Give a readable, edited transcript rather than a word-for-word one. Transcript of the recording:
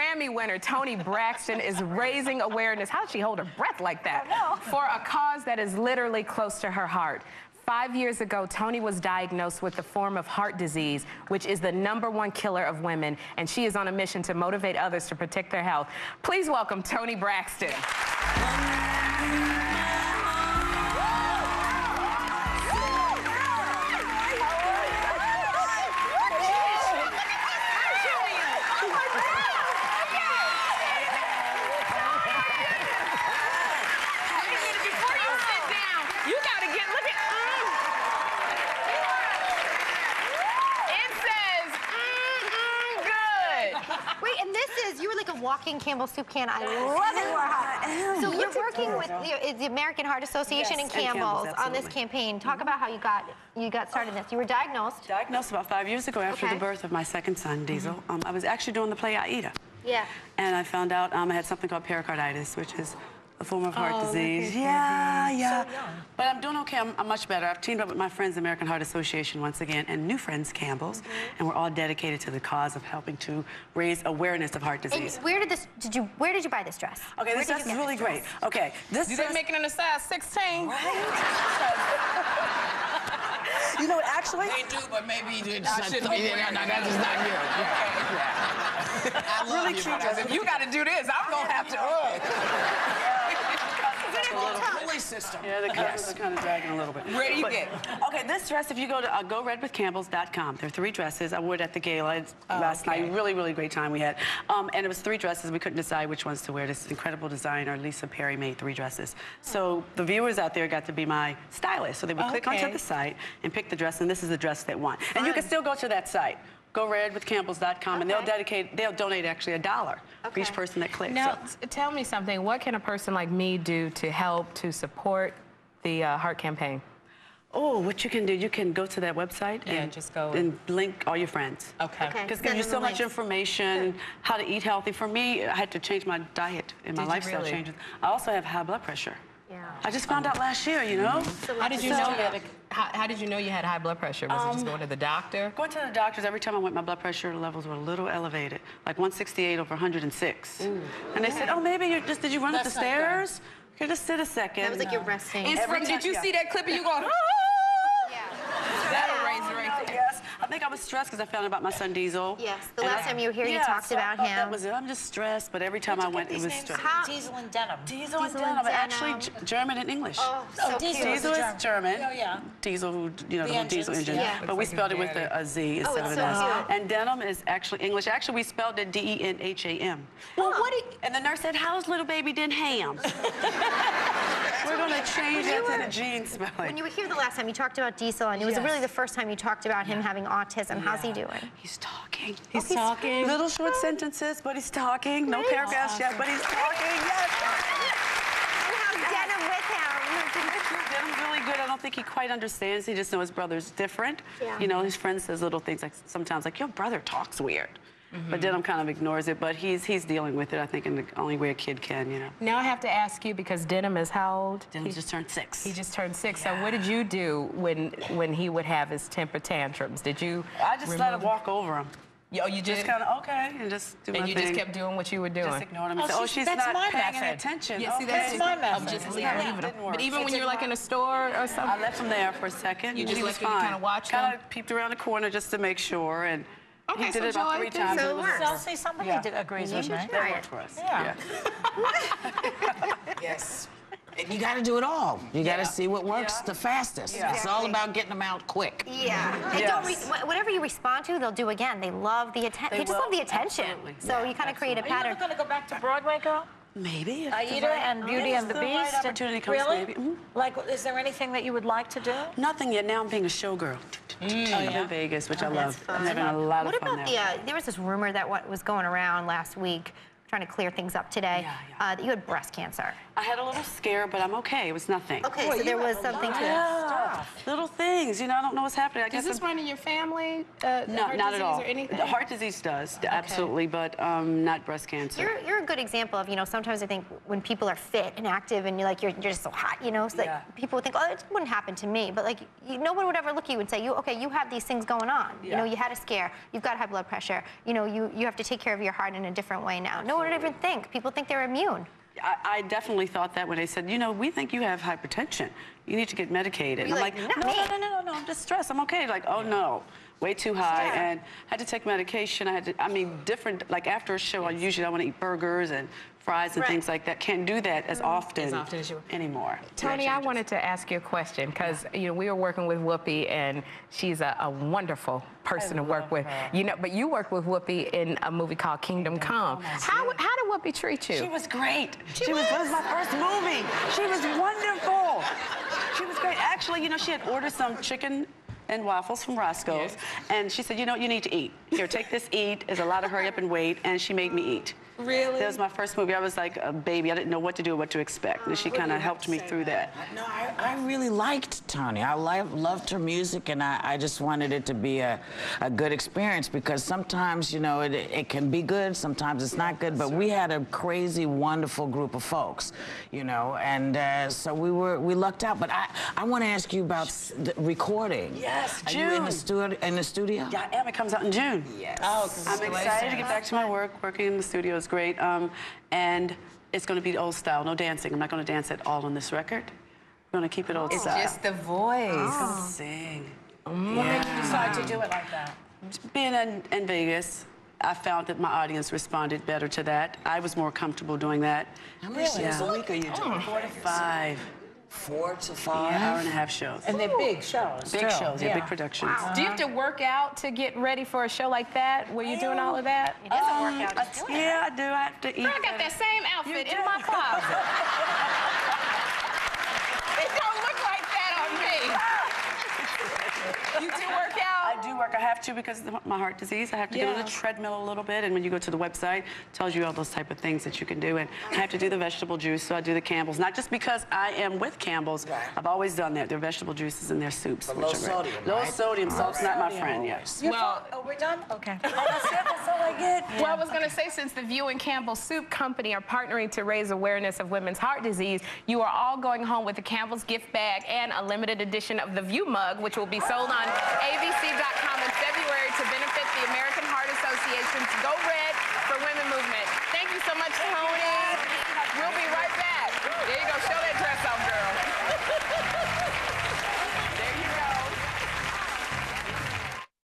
Grammy winner Toni Braxton is raising awareness. How did she hold her breath like that? For a cause that is literally close to her heart. 5 years ago, Toni was diagnosed with the form of heart disease, which is the #1 killer of women, and she is on a mission to motivate others to protect their health. Please welcome Toni Braxton. You were like a walking Campbell's soup can. I love it. So you're working with the American Heart Association and Campbell's on this campaign. Talk about how you got started in this. You were diagnosed. Diagnosed about 5 years ago after the birth of my second son, Diesel. I was actually doing the play Aida. Yeah. And I found out I had something called pericarditis, which is a form of heart disease. Yeah. So but I'm doing okay. I'm much better. I've teamed up with my friends, American Heart Association, once again, and new friends, Campbell's, and we're all dedicated to the cause of helping to raise awareness of heart disease. And where did you buy this dress? Okay, this dress is really great. Okay, this dress. They make it in a size 16. Right? You know, actually. They do, but maybe it's not. No, that is not you. I love really you, cute. because if you got to do this, I'm gonna have to. System. Yeah, the colors are kind of dragging a little bit. Where do you get? Okay, this dress, if you go to GoRedWithCampbells.com, there are 3 dresses. I wore it at the gala last night. Really, really great time we had. And it was 3 dresses. We couldn't decide which ones to wear. This incredible designer, Lisa Perry, made 3 dresses. So the viewers out there got to be my stylist. So they would click onto the site and pick the dress, and this is the dress they want. And you can still go to that site. GoRedWithCampbells.com, and they'll donate actually $1 for each person that clicks. Now, tell me something. What can a person like me do to help to support the heart campaign? Oh, what you can do, you can go to that website and just go and link all your friends. Okay. Because it gives you so much information, how to eat healthy. For me, I had to change my diet and my lifestyle changes. I also have high blood pressure. Yeah. I just found out last year, you know. How did you know that? How did you know you had high blood pressure? Was it just going to the doctor? Going to the doctors, every time I went, my blood pressure levels were a little elevated, like 168 over 106. And they said, oh, maybe did you run up the stairs? Okay, just sit a second. That was like you're resting. Did you see that clip of you going, That'll raise the rate. Yes. I think I was stressed because I found out about my son Diesel. Yes. The last time you were here, you talked about him. That was it. I'm just stressed, but every time I went, it was stress. Diesel and Denim. Diesel and Denim. Actually, German and English. Oh, so Diesel is German. Oh, yeah. Diesel, the whole diesel engine. Yeah. But we spelled it with a Z instead of an S. And Denim is actually English. Actually, we spelled it D-E-N-H-A-M. Well, and the nurse said, how's little baby Denham? We're going to change that to the gene spelling. When you were here the last time, you talked about Diesel, and it was really the first time you talked about him having autism. How's he doing? He's talking. He's talking. Little short sentences, but he's talking. No paragraphs yet, but he's talking. Yes. And how's Denim with him? Denim's really good. I don't think he quite understands. He just knows his brother's different. Yeah. You know, his friend says little things like sometimes like, your brother talks weird. But Denim kind of ignores it, but he's dealing with it, I think, in the only way a kid can, you know. Now I have to ask you, because Denim is how old? Denim just turned 6. He just turned 6. So what did you do when he would have his temper tantrums? Did you I just let him walk over him. Oh, you just kind of, and just do my thing. And you just kept doing what you were doing? Just ignored him and said, she's not paying any attention. Yeah, see, that's my method. Just leaving him. But even when you're like in a store or something? I left him there for a second. You just left him fine. kind of watch him? Kind of peeped around the corner just to make sure, and he did it about 3 times. So it works. I'll say somebody agrees with me. That worked for us. Yeah. Yes. And you got to do it all. You got to see what works the fastest. It's all about getting them out quick. Yeah. And whatever you respond to, they'll do again. They love the attention. They just love the attention. Absolutely. So you kind of create a pattern. Are you going to go back to Broadway, girl? Maybe. Aida and Beauty and the Beast. Right opportunity comes, maybe. Like, is there anything that you would like to do? Nothing yet. Now I'm being a showgirl. In Vegas, which I love. I'm having a lot of fun there. What about there was this rumor that was going around last week trying to clear things up today, that you had breast cancer. I had a little scare, but I'm okay. It was nothing. Okay, so there was something to it. Yeah, little things. You know, I don't know what's happening. I Does guess this run in your family? no, not at all. Or anything? The heart disease does, absolutely, but not breast cancer. You're a good example of, you know, sometimes I think when people are fit and active and you're just so hot, you know, so like people would think, oh, it wouldn't happen to me. But like, no one would ever look at you and say, okay, you have these things going on. You know, you had a scare, you've got high blood pressure. You know, you have to take care of your heart in a different way now. No one would even think. People think they're immune. I definitely thought that when they said, you know, we think you have hypertension. You need to get medicated. And I'm like, no, I'm just stressed. I'm okay. Like, oh no, way too high. And had to take medication. I mean, different, like after a show, I want to eat burgers and fries and things like that. Can't do that as often as you anymore. Tony, I wanted to ask you a question because, you know, we were working with Whoopi and she's a wonderful person to work with. You know, but you worked with Whoopi in a movie called Kingdom Come. How did Whoopi treat you? She was great. It was my first movie. She was wonderful. She was great. Actually, you know, she had ordered some chicken and waffles from Roscoe's, and she said, you know what, you need to eat. Here, take this, eat. There's a lot of hurry up and wait, and she made me eat. Really? That was my first movie. I was like a baby. I didn't know what to do, what to expect, and she kind of helped me through that. No, I really liked Tony. I loved her music, and I just wanted it to be a good experience because sometimes, you know, it can be good, sometimes it's not good, but we had a crazy, wonderful group of folks, you know, and so we lucked out. But I want to ask you about the recording. Yes, June. Are you in the studio? Yeah, I am. It comes out in June. Yes. Oh, I'm excited to get back to my work. Working in the studio is great. And it's going to be old style, no dancing. I'm not going to dance at all on this record. I'm going to keep it old style. It's just the voice. Oh. Sing. What made you decide to do it like that? Being in Vegas, I found that my audience responded better to that. I was more comfortable doing that. How many shows a week are you doing? 4 to 5. 4 to 5? Yeah, hour-and-a-half shows. And they're big shows. Big shows, big productions. Do you have to work out to get ready for a show like that? Were you doing all of that? It doesn't work out. Just doing it. Yeah, I do. I have to eat. Girl, I got that same outfit in my closet. It don't look like that on me. You do work out? I do work. I have to because of my heart disease. I have to go to the treadmill a little bit, and when you go to the website, it tells you all those type of things that you can do. And I have to do the vegetable juice, so I do the Campbell's. Not just because I am with Campbell's. I've always done that. Their vegetable juices and their soups. But low sodium, Low sodium. Salt's not my friend, yes. Well, Oh, we're done? Okay. Oh, that's it? That's all I get? well, I was going to say, since the View and Campbell Soup Company are partnering to raise awareness of women's heart disease, you are all going home with the Campbell's gift bag and a limited edition of the View mug, which will be sold on ABC.com in February to benefit the American Heart Association's Go Red for Women movement. Thank you so much, Tony. We'll be right back. There you go. Show that dress off, girl.